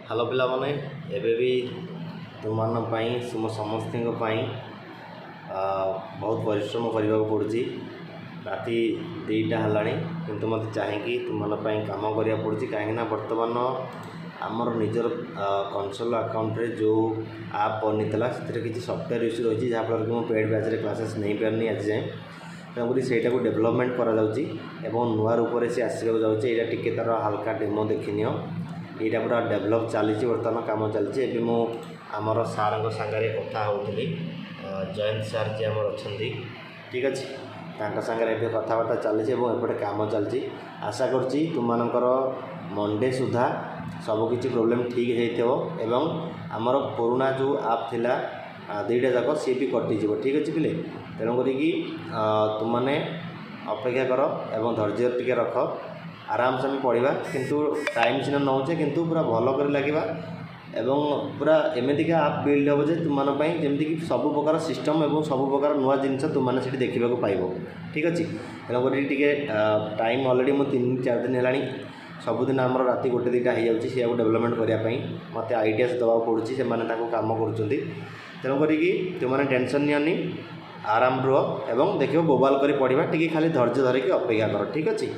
Hello पिला माने एबे भी तुम समस्त बहुत परिश्रम करने को पड़ुची। राति 2टा है किंतु मत चाहिए तुम कम करा पड़ी कहीं बर्तमान आमर निजर कंसोल अकाउंट रे जो आप बनी से किसी सफ्टवेयर इश्यू रही जहाँफल कि मुझे पेड बैच क्लासेस नहीं पारनी आज जाए तेणुक से डेभलपमेंट करा नुआ रूप से आसवाक जाऊँगी यहाँ टी तार हल्का डेमो देखनी यहाँ पूरा डेभलप चली बर्तमान कम चलती मु आमर सार सागर कथा होती जयंत सार जी आमर अच्छा ठीक अच्छे सागर कथबार्ता चली एपटे कम चलती आशा करुँच तुम मंडे सुधा सबकि प्रोब्लेम ठीक हो आमर पुराणा जो आप थिला 2टा जाक सी भी कटिज ठीक अच्छे पिले तेणुक तुमने अपेक्षा कर एवं धैर्य टिके रख आराम से पढ़ा किंतु टाइम सीना नौचे किंतु पूरा भल कर लगे एवं पूरा एमतीका आप बिल्ड हे जे तुम जमीक सब प्रकार सिस्टम और सब प्रकार नुआ जिनस तुमने देखा पाइब ठीक अच्छे तेणुक टाइम अलरेडी मुझे 3-4 दिन है सबुदिन आम राति 1-2टा हो जाऊँगी सी डेभलपमेंट करने मत आइडियास देवा पड़ूँ से कम कर तेणुक तुमने टेंशन नि आराम रुह एवं देख बोबाल कर पढ़ा टी खाली धैर्य धरिकी अपेक्षा कर ठीक अच्छे।